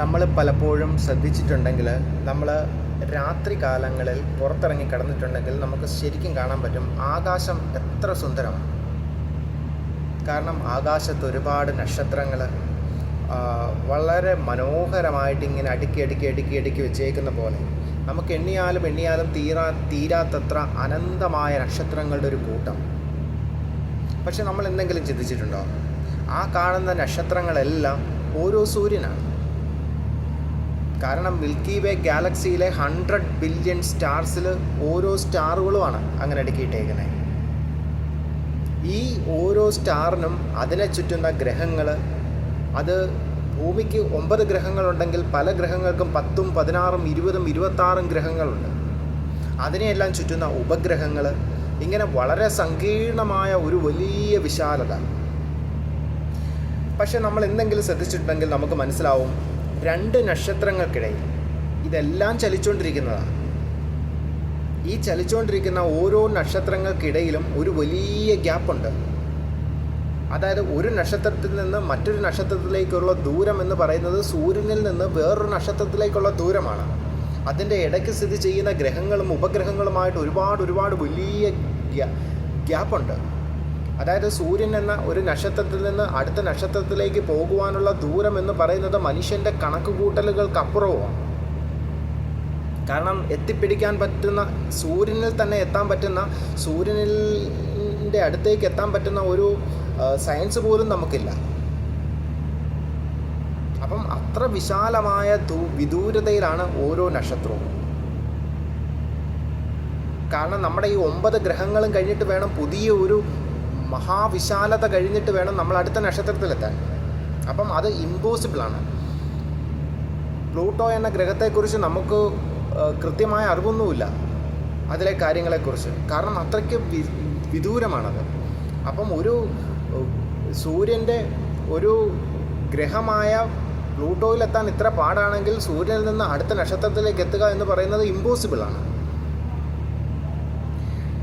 നമ്മൾ പലപ്പോഴും ശ്രദ്ധിച്ചിട്ടുണ്ടെങ്കിൽ നമ്മൾ രാത്രി കാലങ്ങളിൽ പുറത്തിറങ്ങി കിടന്നിട്ടുണ്ടെങ്കിൽ നമുക്ക് ശരിക്കും കാണാൻ പറ്റും ആകാശം എത്ര സുന്ദരമാണ്. കാരണം ആകാശത്ത് ഒരുപാട് നക്ഷത്രങ്ങൾ വളരെ മനോഹരമായിട്ട് ഇങ്ങനെ അടുക്കി വെച്ചേക്കുന്ന പോലെ നമുക്ക് എണ്ണിയാലും തീരാത്തത്ര അനന്തമായ നക്ഷത്രങ്ങളുടെ ഒരു കൂട്ടം. പക്ഷെ നമ്മൾ എന്തെങ്കിലും ചിന്തിച്ചിട്ടുണ്ടോ? ആ കാണുന്ന നക്ഷത്രങ്ങളെല്ലാം ഓരോ സൂര്യനാണ്. കാരണം മിൽക്കി വേ ഗാലക്സിയിലെ 100 ബില്യൺ സ്റ്റാർസിൽ ഓരോ സ്റ്റാറുകളുമാണ് അങ്ങനെ അടുക്കിയിട്ടേക്കുന്നത്. ഈ ഓരോ സ്റ്റാറിനും അതിനെ ചുറ്റുന്ന ഗ്രഹങ്ങൾ, അത് ഭൂമിക്ക് 9 ഗ്രഹങ്ങളുണ്ടെങ്കിൽ പല ഗ്രഹങ്ങൾക്കും 10, 16, 20, 26 ഗ്രഹങ്ങളുണ്ട്. അതിനെയെല്ലാം ചുറ്റുന്ന ഉപഗ്രഹങ്ങൾ, ഇങ്ങനെ വളരെ സങ്കീർണമായ ഒരു വലിയ വിശാലത. പക്ഷെ നമ്മൾ എന്തെങ്കിലും ശ്രദ്ധിച്ചിട്ടുണ്ടെങ്കിൽ നമുക്ക് മനസ്സിലാവും, 2 നക്ഷത്രങ്ങൾക്കിടയിൽ ഇതെല്ലാം ചലിച്ചുകൊണ്ടിരിക്കുന്നതാണ്. ഈ ചലിച്ചുകൊണ്ടിരിക്കുന്ന ഓരോ നക്ഷത്രങ്ങൾക്കിടയിലും ഒരു വലിയ ഗ്യാപ്പുണ്ട്. അതായത് ഒരു നക്ഷത്രത്തിൽ നിന്ന് മറ്റൊരു നക്ഷത്രത്തിലേക്കുള്ള ദൂരം എന്ന് പറയുന്നത് സൂര്യനിൽ നിന്ന് വേറൊരു നക്ഷത്രത്തിലേക്കുള്ള ദൂരമാണ്. അതിൻ്റെ ഇടയ്ക്ക് സ്ഥിതി ചെയ്യുന്ന ഗ്രഹങ്ങളും ഉപഗ്രഹങ്ങളുമായിട്ട് ഒരുപാട് വലിയ ഗ്യാപ്പുണ്ട്. അതായത് സൂര്യൻ എന്ന ഒരു നക്ഷത്രത്തിൽ നിന്ന് അടുത്ത നക്ഷത്രത്തിലേക്ക് പോകുവാനുള്ള ദൂരം എന്ന് പറയുന്നത് മനുഷ്യൻ്റെ കണക്കുകൂട്ടലുകൾക്കപ്പുറവുമാണ്. കാരണം എത്തിപ്പിടിക്കാൻ പറ്റുന്ന, സൂര്യനിൽ തന്നെ എത്താൻ പറ്റുന്ന, സൂര്യനിൻ്റെ അടുത്തേക്ക് എത്താൻ പറ്റുന്ന ഒരു സയൻസ് പോലും നമുക്കില്ല. അപ്പം അത്ര വിശാലമായ വിദൂരതയിലാണ് ഓരോ നക്ഷത്രവും. കാരണം നമ്മുടെ ഈ 9 ഗ്രഹങ്ങളും കഴിഞ്ഞിട്ട് വേണം, പുതിയ ഒരു മഹാവിശാലത കഴിഞ്ഞിട്ട് വേണം നമ്മൾ അടുത്ത നക്ഷത്രത്തിലെത്താൻ. അപ്പം അത് ഇമ്പോസിബിളാണ്. പ്ലൂട്ടോ എന്ന ഗ്രഹത്തെക്കുറിച്ച് നമുക്ക് കൃത്യമായ അറിവൊന്നുമില്ല, അതിലെ കാര്യങ്ങളെക്കുറിച്ച്. കാരണം അത്രയ്ക്ക് വിദൂരമാണത്. അപ്പം ഒരു സൂര്യൻ്റെ ഒരു ഗ്രഹമായ പ്ലൂട്ടോയിലെത്താൻ ഇത്ര പാടാണെങ്കിൽ സൂര്യനിൽ നിന്ന് അടുത്ത നക്ഷത്രത്തിലേക്ക് എത്തുക എന്ന് പറയുന്നത് ഇമ്പോസിബിളാണ്.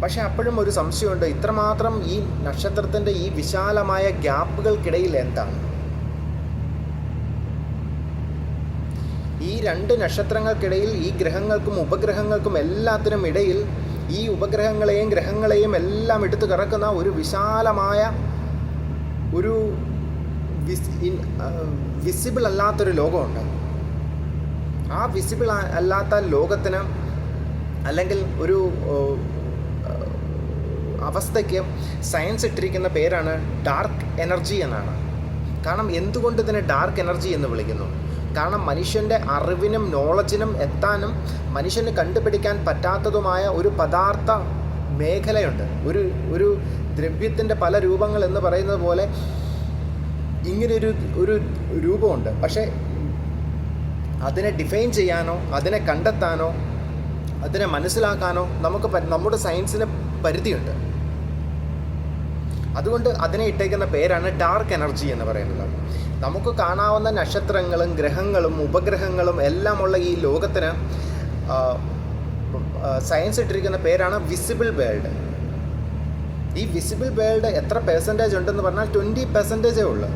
പക്ഷെ അപ്പോഴും ഒരു സംശയമുണ്ട്, ഇത്രമാത്രം ഈ നക്ഷത്രത്തിൻ്റെ ഈ വിശാലമായ ഗ്യാപ്പുകൾക്കിടയിൽ എന്താണ്? ഈ 2 നക്ഷത്രങ്ങൾക്കിടയിൽ, ഈ ഗ്രഹങ്ങൾക്കും ഉപഗ്രഹങ്ങൾക്കും എല്ലാത്തിനും ഇടയിൽ, ഈ ഉപഗ്രഹങ്ങളെയും ഗ്രഹങ്ങളെയും എല്ലാം എടുത്തു കറക്കുന്ന ഒരു വിശാലമായ ഒരു വിസിബിൾ അല്ലാത്തൊരു ലോകമുണ്ട്. ആ വിസിബിൾ അല്ലാത്ത ലോകത്തിന്, അല്ലെങ്കിൽ ഒരു അവസ്ഥയ്ക്ക് സയൻസ് ഇട്ടിരിക്കുന്ന പേരാണ് ഡാർക്ക് എനർജി എന്നാണ്. കാരണം എന്തുകൊണ്ട് ഇതിനെ ഡാർക്ക് എനർജി എന്ന് വിളിക്കുന്നു? കാരണം മനുഷ്യൻ്റെ അറിവിനും നോളജിനും എത്താനും മനുഷ്യന് കണ്ടുപിടിക്കാൻ പറ്റാത്തതുമായ ഒരു പദാർത്ഥ മേഖലയുണ്ട്. ഒരു ദ്രവ്യത്തിൻ്റെ പല രൂപങ്ങൾ എന്ന് പറയുന്നത് പോലെ ഇങ്ങനൊരു രൂപമുണ്ട്. പക്ഷേ അതിനെ ഡിഫൈൻ ചെയ്യാനോ അതിനെ കണ്ടെത്താനോ അതിനെ മനസ്സിലാക്കാനോ നമുക്ക് നമ്മുടെ സയൻസിന് പരിധിയുണ്ട്. അതുകൊണ്ട് അതിനെ ഇട്ടേക്കുന്ന പേരാണ് ഡാർക്ക് എനർജി എന്ന് പറയുന്നത്. നമുക്ക് കാണാവുന്ന നക്ഷത്രങ്ങളും ഗ്രഹങ്ങളും ഉപഗ്രഹങ്ങളും എല്ലാമുള്ള ഈ ലോകത്തിന് സയൻസ് ഇട്ടിരിക്കുന്ന പേരാണ് വിസിബിൾ വേൾഡ്. ഈ വിസിബിൾ വേൾഡ് എത്ര പെർസെൻറ്റേജ് ഉണ്ടെന്ന് പറഞ്ഞാൽ 20% ഉള്ളു.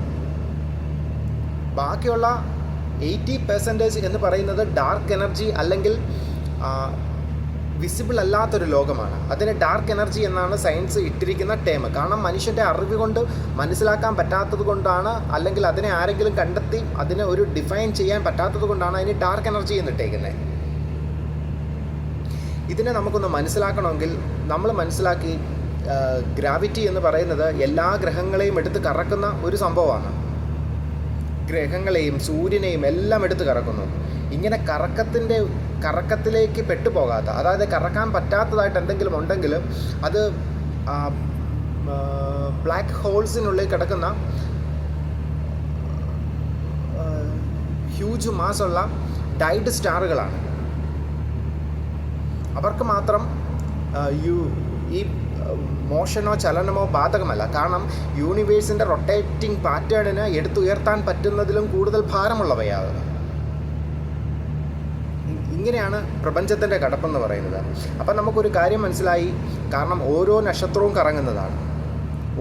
ബാക്കിയുള്ള 80% എന്ന് പറയുന്നത് ഡാർക്ക് എനർജി അല്ലെങ്കിൽ വിസിബിൾ അല്ലാത്തൊരു ലോകമാണ്. അതിന് ഡാർക്ക് എനർജി എന്നാണ് സയൻസ് ഇട്ടിരിക്കുന്ന ടേം. കാരണം മനുഷ്യൻ്റെ അറിവ് കൊണ്ട് മനസ്സിലാക്കാൻ പറ്റാത്തത് കൊണ്ടാണ്, അല്ലെങ്കിൽ അതിനെ ആരെങ്കിലും കണ്ടെത്തി അതിനെ ഒരു ഡിഫൈൻ ചെയ്യാൻ പറ്റാത്തത് കൊണ്ടാണ് അതിന് ഡാർക്ക് എനർജി എന്നിട്ടേക്കുന്നത്. ഇതിനെ നമുക്കൊന്ന് മനസ്സിലാക്കണമെങ്കിൽ നമ്മൾ മനസ്സിലാക്കി, ഗ്രാവിറ്റി എന്ന് പറയുന്നത് എല്ലാ ഗ്രഹങ്ങളെയും എടുത്ത് കറക്കുന്ന ഒരു സംഭവമാണ്. ഗ്രഹങ്ങളെയും സൂര്യനെയും എല്ലാം എടുത്ത് കറക്കുന്നു. ഇങ്ങനെ കറക്കത്തിലേക്ക് പെട്ടുപോകാത്ത, അതായത് കറക്കാൻ പറ്റാത്തതായിട്ട് എന്തെങ്കിലും ഉണ്ടെങ്കിൽ അത് ബ്ലാക്ക് ഹോൾസിനുള്ളിൽ കിടക്കുന്ന ഹ്യൂജ് മാസുള്ള ഡൈഡ് സ്റ്റാറുകളാണ്. അവർക്ക് മാത്രം ഈ മോഷനോ ചലനമോ ബാധകമല്ല. കാരണം യൂണിവേഴ്സിൻ്റെ റൊട്ടേറ്റിംഗ് പാറ്റേണിന് എടുത്തുയർത്താൻ പറ്റുന്നതിലും കൂടുതൽ ഭാരമുള്ളവയാണ്. ഇങ്ങനെയാണ് പ്രപഞ്ചത്തിൻ്റെ കടപ്പെന്ന് പറയുന്നത്. അപ്പം നമുക്കൊരു കാര്യം മനസ്സിലായി. കാരണം ഓരോ നക്ഷത്രവും കറങ്ങുന്നതാണ്.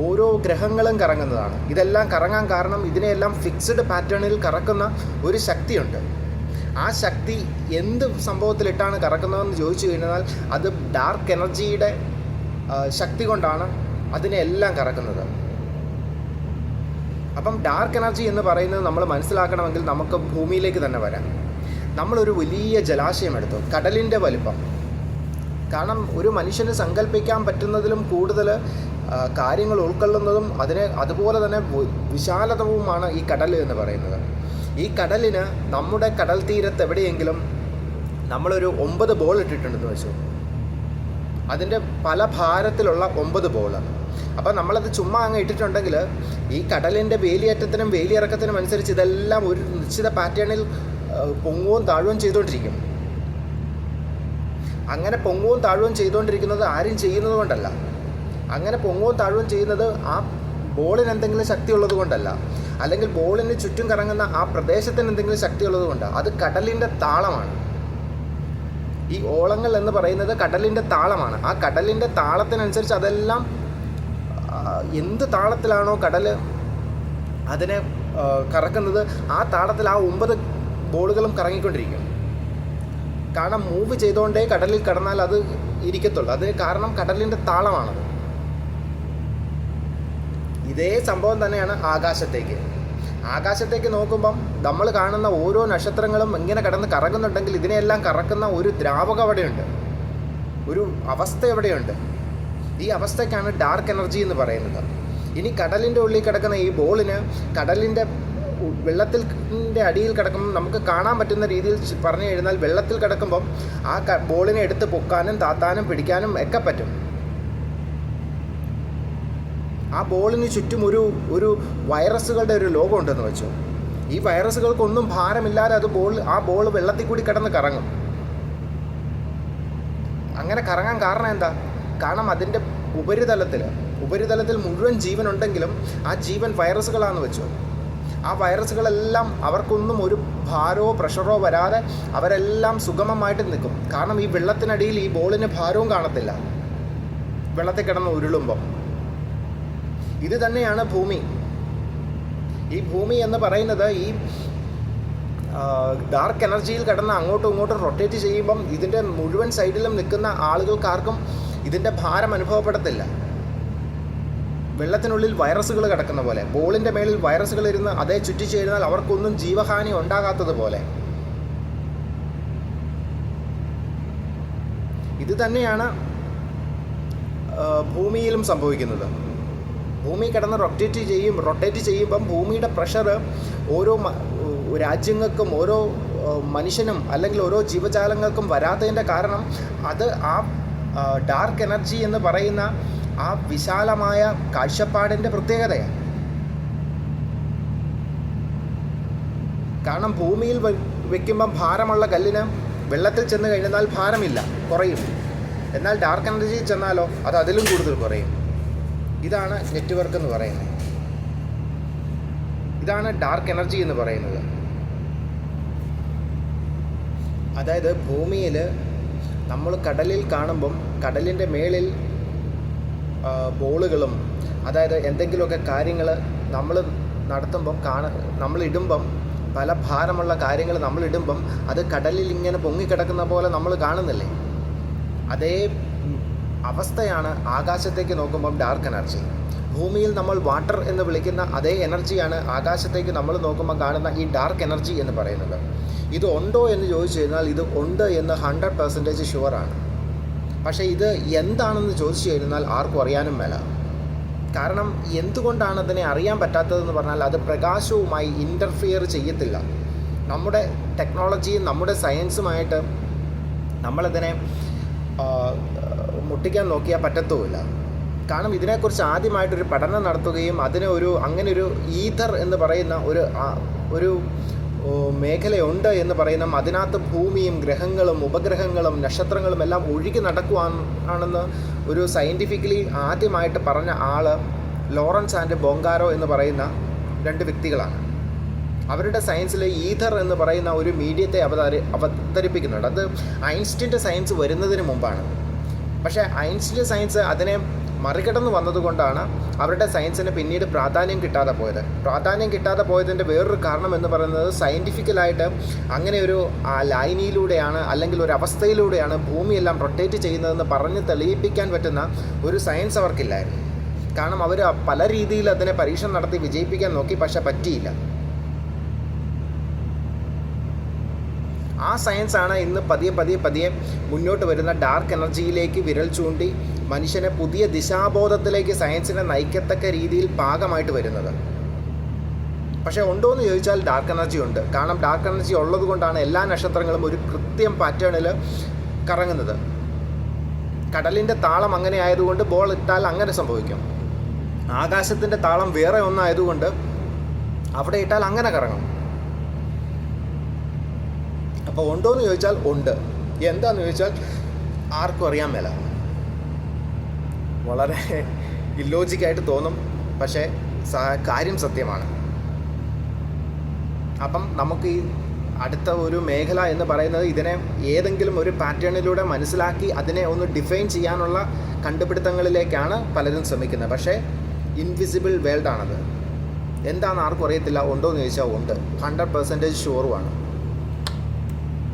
ഓരോ ഗ്രഹങ്ങളും കറങ്ങുന്നതാണ്. ഇതെല്ലാം കറങ്ങാൻ കാരണം ഇതിനെയെല്ലാം ഫിക്സ്ഡ് പാറ്റേണിൽ കറക്കുന്ന ഒരു ശക്തിയുണ്ട്. ആ ശക്തി എന്ത് സംഭവത്തിലിട്ടാണ് കറക്കുന്നതെന്ന് ചോദിച്ചു കഴിഞ്ഞാൽ അത് ഡാർക്ക് എനർജിയുടെ ശക്തി കൊണ്ടാണ് അതിനെല്ലാം കറക്കുന്നത്. അപ്പം ഡാർക്ക് എനർജി എന്ന് പറയുന്നത് നമ്മൾ മനസ്സിലാക്കണമെങ്കിൽ നമുക്ക് ഭൂമിയിലേക്ക് തന്നെ വരാം. നമ്മളൊരു വലിയ ജലാശയം എടുത്തു, കടലിൻ്റെ വലിപ്പം. കാരണം ഒരു മനുഷ്യന് സങ്കല്പിക്കാൻ പറ്റുന്നതിലും കൂടുതൽ കാര്യങ്ങൾ ഉൾക്കൊള്ളുന്നതും അതുപോലെ തന്നെ വിശാലതവുമാണ് ഈ കടൽ എന്ന് പറയുന്നത്. ഈ കടലിന് നമ്മുടെ കടൽ തീരത്ത് എവിടെയെങ്കിലും നമ്മളൊരു 9 ബോൾ ഇട്ടിട്ടുണ്ടെന്ന് വെച്ചു. അതിൻ്റെ പല ഭാരത്തിലുള്ള 9 ബോൾ. അപ്പം നമ്മളത് ചുമ്മാ അങ്ങ് ഇട്ടിട്ടുണ്ടെങ്കിൽ ഈ കടലിൻ്റെ വേലിയേറ്റത്തിനും വേലിയിറക്കത്തിനും അനുസരിച്ച് ഇതെല്ലാം ഒരു നിശ്ചിത പാറ്റേണിൽ പൊങ്ങുകയും താഴുകയും ചെയ്തുകൊണ്ടിരിക്കും. അങ്ങനെ പൊങ്ങുകയും താഴുകയും ചെയ്തുകൊണ്ടിരിക്കുന്നത് ആരും ചെയ്യുന്നത് കൊണ്ടല്ല. അങ്ങനെ പൊങ്ങുകയും താഴുകയും ചെയ്യുന്നത് ആ ബോളിന് എന്തെങ്കിലും ശക്തി ഉള്ളത് കൊണ്ടല്ല, അല്ലെങ്കിൽ ബോളിന് ചുറ്റും കറങ്ങുന്ന ആ പ്രദേശത്തിന് എന്തെങ്കിലും ശക്തി ഉള്ളത് കൊണ്ടാണ്. അത് കടലിൻ്റെ താളമാണ്. ഈ ഓളങ്ങൾ എന്ന് പറയുന്നത് കടലിൻ്റെ താളമാണ്. ആ കടലിൻ്റെ താളത്തിനനുസരിച്ച് അതെല്ലാം എന്ത് താളത്തിലാണോ കടൽ അതിനെ കറക്കുന്നത്, ആ താളത്തിൽ ആ 9 ബോളുകളും കറങ്ങിക്കൊണ്ടിരിക്കും. കാരണം മൂവ് ചെയ്തുകൊണ്ടേ കടലിൽ കടന്നാൽ അത് ഇരിക്കത്തുള്ളൂ. അതിന് കാരണം കടലിൻ്റെ താളമാണത്. ഇതേ സംഭവം തന്നെയാണ് ആകാശത്തേക്ക് നോക്കുമ്പം നമ്മൾ കാണുന്ന ഓരോ നക്ഷത്രങ്ങളും ഇങ്ങനെ കിടന്ന് കറങ്ങുന്നുണ്ടെങ്കിൽ ഇതിനെയെല്ലാം കറക്കുന്ന ഒരു ദ്രാവകം അവിടെയുണ്ട്, ഒരു അവസ്ഥ എവിടെയുണ്ട്. ഈ അവസ്ഥയ്ക്കാണ് ഡാർക്ക് എനർജി എന്ന് പറയുന്നത്. ഇനി കടലിൻ്റെ ഉള്ളിൽ കിടക്കുന്ന ഈ ബോളിന് കടലിൻ്റെ വെള്ളത്തിൻ്റെ അടിയിൽ കിടക്കുമ്പോൾ നമുക്ക് കാണാൻ പറ്റുന്ന രീതിയിൽ പറഞ്ഞു കഴിഞ്ഞാൽ വെള്ളത്തിൽ കിടക്കുമ്പം ആ ബോളിനെ എടുത്ത് പൊക്കാനും താത്താനും പിടിക്കാനും ഒക്കെ പറ്റും. ആ ബോളിന് ചുറ്റും ഒരു വൈറസുകളുടെ ഒരു ലോകം ഉണ്ടെന്ന് വെച്ചു. ഈ വൈറസുകൾക്കൊന്നും ഭാരമില്ലാതെ ആ ബോൾ വെള്ളത്തിൽ കൂടി കിടന്ന് കറങ്ങും. അങ്ങനെ കറങ്ങാൻ കാരണം എന്താ? കാരണം അതിൻ്റെ ഉപരിതലത്തിൽ മുഴുവൻ ജീവനുണ്ടെങ്കിലും ആ ജീവൻ വൈറസുകളാണെന്ന് വെച്ചു. ആ വൈറസുകളെല്ലാം അവർക്കൊന്നും ഒരു ഭാരമോ പ്രഷറോ വരാതെ അവരെല്ലാം സുഗമമായിട്ട് നിൽക്കും. കാരണം ഈ വെള്ളത്തിനടിയിൽ ഈ ബോളിന് ഭാരവും കാണത്തില്ല വെള്ളത്തിൽ കിടന്ന് ഉരുളുമ്പം. ഇത് തന്നെയാണ് ഭൂമി. ഈ ഭൂമി എന്ന് പറയുന്നത് ഈ ഡാർക്ക് എനർജിയിൽ കിടന്ന് അങ്ങോട്ടും ഇങ്ങോട്ടും റൊട്ടേറ്റ് ചെയ്യുമ്പം ഇതിൻ്റെ മുഴുവൻ സൈഡിലും നിൽക്കുന്ന ആളുകൾക്കാർക്കും ഇതിൻ്റെ ഭാരം അനുഭവപ്പെടത്തില്ല. വെള്ളത്തിനുള്ളിൽ വൈറസുകൾ കിടക്കുന്ന പോലെ, ബോളിൻ്റെ മേളിൽ വൈറസുകൾ ഇരുന്ന് അതേ ചുറ്റിച്ചു കഴിഞ്ഞാൽ അവർക്കൊന്നും ജീവഹാനി ഉണ്ടാകാത്തതുപോലെ. ഇത് തന്നെയാണ് ഭൂമിയിലും സംഭവിക്കുന്നത്. ഭൂമി കിടന്ന് റൊട്ടേറ്റ് ചെയ്യുമ്പം ഭൂമിയുടെ പ്രഷർ ഓരോ രാജ്യങ്ങൾക്കും ഓരോ മനുഷ്യനും അല്ലെങ്കിൽ ഓരോ ജീവജാലങ്ങൾക്കും വരാത്തതിൻ്റെ കാരണം അത് ആ ഡാർക്ക് എനർജി എന്ന് പറയുന്ന ആ വിശാലമായ കാഴ്ചപ്പാടിൻ്റെ പ്രത്യേകതയാണ്. കാരണം ഭൂമിയിൽ വെക്കുമ്പം ഭാരമുള്ള കല്ലിന് വെള്ളത്തിൽ ചെന്ന് കഴിഞ്ഞാൽ ഭാരമില്ല, കുറയും. എന്നാൽ ഡാർക്ക് എനർജി ചെന്നാലോ അത് അതിലും കൂടുതൽ കുറയും. ഇതാണ് നെറ്റ്വർക്ക് എന്ന് പറയുന്നത്. ഇതാണ് ഡാർക്ക് എനർജി എന്ന് പറയുന്നത്. അതായത് ഭൂമിയിൽ നമ്മൾ കടലിൽ കാണുമ്പം കടലിൻ്റെ മേളിൽ ബോളുകളും, അതായത് എന്തെങ്കിലുമൊക്കെ കാര്യങ്ങൾ നമ്മൾ നടത്തുമ്പം നമ്മളിടുമ്പം പല ഭാരമുള്ള കാര്യങ്ങൾ നമ്മളിടുമ്പം അത് കടലിൽ ഇങ്ങനെ പൊങ്ങിക്കിടക്കുന്ന പോലെ നമ്മൾ കാണുന്നില്ലേ? അതേ അവസ്ഥയാണ് ആകാശത്തേക്ക് നോക്കുമ്പം ഡാർക്ക് എനർജി. ഭൂമിയിൽ നമ്മൾ വാട്ടർ എന്ന് വിളിക്കുന്ന അതേ എനർജിയാണ് ആകാശത്തേക്ക് നമ്മൾ നോക്കുമ്പോൾ കാണുന്ന ഈ ഡാർക്ക് എനർജി എന്ന് പറയുന്നത്. ഇത് ഉണ്ടോ എന്ന് ചോദിച്ചു കഴിഞ്ഞാൽ ഇത് ഉണ്ട് എന്ന് 100% ഷുവറാണ്. പക്ഷേ ഇത് എന്താണെന്ന് ചോദിച്ചു കഴിഞ്ഞാൽ ആർക്കും അറിയാനും മേല. കാരണം എന്തുകൊണ്ടാണ് അതിനെ അറിയാൻ പറ്റാത്തതെന്ന് പറഞ്ഞാൽ അത് പ്രകാശവുമായി ഇൻ്റർഫിയർ ചെയ്യത്തില്ല. നമ്മുടെ ടെക്നോളജിയും നമ്മുടെ സയൻസുമായിട്ട് നമ്മളതിനെ മുട്ടിക്കാൻ നോക്കിയാൽ പറ്റത്തുമില്ല. കാരണം ഇതിനെക്കുറിച്ച് ആദ്യമായിട്ടൊരു പഠനം നടത്തുകയും അതിനെ അങ്ങനെയൊരു ഈഥർ എന്ന് പറയുന്ന ഒരു മേഖലയുണ്ട് എന്ന് പറയുന്ന, അതിനകത്ത് ഭൂമിയും ഗ്രഹങ്ങളും ഉപഗ്രഹങ്ങളും നക്ഷത്രങ്ങളും എല്ലാം ഒഴുകി നടക്കുവാണെന്ന് ഒരു സയൻറ്റിഫിക്കലി ആദ്യമായിട്ട് പറഞ്ഞ ആൾ ലോറൻസ് ആൻഡ് ബോങ്കാരോ എന്ന് പറയുന്ന 2 വ്യക്തികളാണ്. അവരുടെ സയൻസിൽ ഈഥർ എന്ന് പറയുന്ന ഒരു മീഡിയത്തെ അവതരിപ്പിക്കുന്നുണ്ട്. അത് ഐൻസ്റ്റീൻ്റെ സയൻസ് വരുന്നതിന് മുമ്പാണ്. പക്ഷേ ഐൻസ്റ്റീൻ്റെ സയൻസ് അതിനെ മറികടന്ന് വന്നതുകൊണ്ടാണ് അവരുടെ സയൻസിന് പിന്നീട് പ്രാധാന്യം കിട്ടാതെ പോയത്. പ്രാധാന്യം കിട്ടാതെ പോയതിൻ്റെ വേറൊരു കാരണം എന്ന് പറയുന്നത് സയൻറ്റിഫിക്കലായിട്ട് അങ്ങനെ ഒരു ലൈനിലൂടെയാണ് അല്ലെങ്കിൽ ഒരു അവസ്ഥയിലൂടെയാണ് ഭൂമിയെല്ലാം റൊട്ടേറ്റ് ചെയ്യുന്നതെന്ന് പറഞ്ഞ് തെളിയിപ്പിക്കാൻ പറ്റുന്ന ഒരു സയൻസ് അവർക്കില്ലായിരുന്നു. കാരണം അവർ പല രീതിയിൽ അതിനെ പരീക്ഷണം നടത്തി വിജയിപ്പിക്കാൻ നോക്കി, പക്ഷെ പറ്റിയില്ല. ആ സയൻസാണ് ഇന്ന് പതിയെ മുന്നോട്ട് വരുന്ന ഡാർക്ക് എനർജിയിലേക്ക് വിരൽ ചൂണ്ടി മനുഷ്യനെ പുതിയ ദിശാബോധത്തിലേക്ക് സയൻസിനെ നയിക്കത്തക്ക രീതിയിൽ പാകമായിട്ട് വരുന്നത്. പക്ഷേ ഉണ്ടോ എന്ന് ചോദിച്ചാൽ ഡാർക്ക് എനർജി ഉണ്ട്. കാരണം ഡാർക്ക് എനർജി ഉള്ളത് കൊണ്ടാണ് എല്ലാ നക്ഷത്രങ്ങളും ഒരു കൃത്യം പാറ്റേണിൽ കറങ്ങുന്നത്. കടലിൻ്റെ താളം അങ്ങനെ ആയതുകൊണ്ട് ബോൾ ഇട്ടാൽ അങ്ങനെ സംഭവിക്കും. ആകാശത്തിൻ്റെ താളം വേറെ ഒന്നായതുകൊണ്ട് അവിടെ ഇട്ടാൽ അങ്ങനെ കറങ്ങും. അപ്പോൾ ഉണ്ടോ എന്ന് ചോദിച്ചാൽ ഉണ്ട്. എന്താണെന്ന് ചോദിച്ചാൽ ആർക്കും അറിയാൻ മേല. വളരെ ഇല്ലോജിക്കായിട്ട് തോന്നും, പക്ഷേ കാര്യം സത്യമാണ്. അപ്പം നമുക്ക് ഈ അടുത്ത ഒരു മേഖല എന്ന് പറയുന്നത് ഇതിനെ ഏതെങ്കിലും ഒരു പാറ്റേണിലൂടെ മനസ്സിലാക്കി അതിനെ ഒന്ന് ഡിഫൈൻ ചെയ്യാനുള്ള കണ്ടുപിടുത്തങ്ങളിലേക്കാണ് പലരും ശ്രമിക്കുന്നത്. പക്ഷേ ഇൻവിസിബിൾ വേൾഡാണത്. എന്താണെന്ന് ആർക്കും അറിയത്തില്ല. ഉണ്ടോ എന്ന് ചോദിച്ചാൽ ഉണ്ട്. 100% ഷുവറുമാണ്.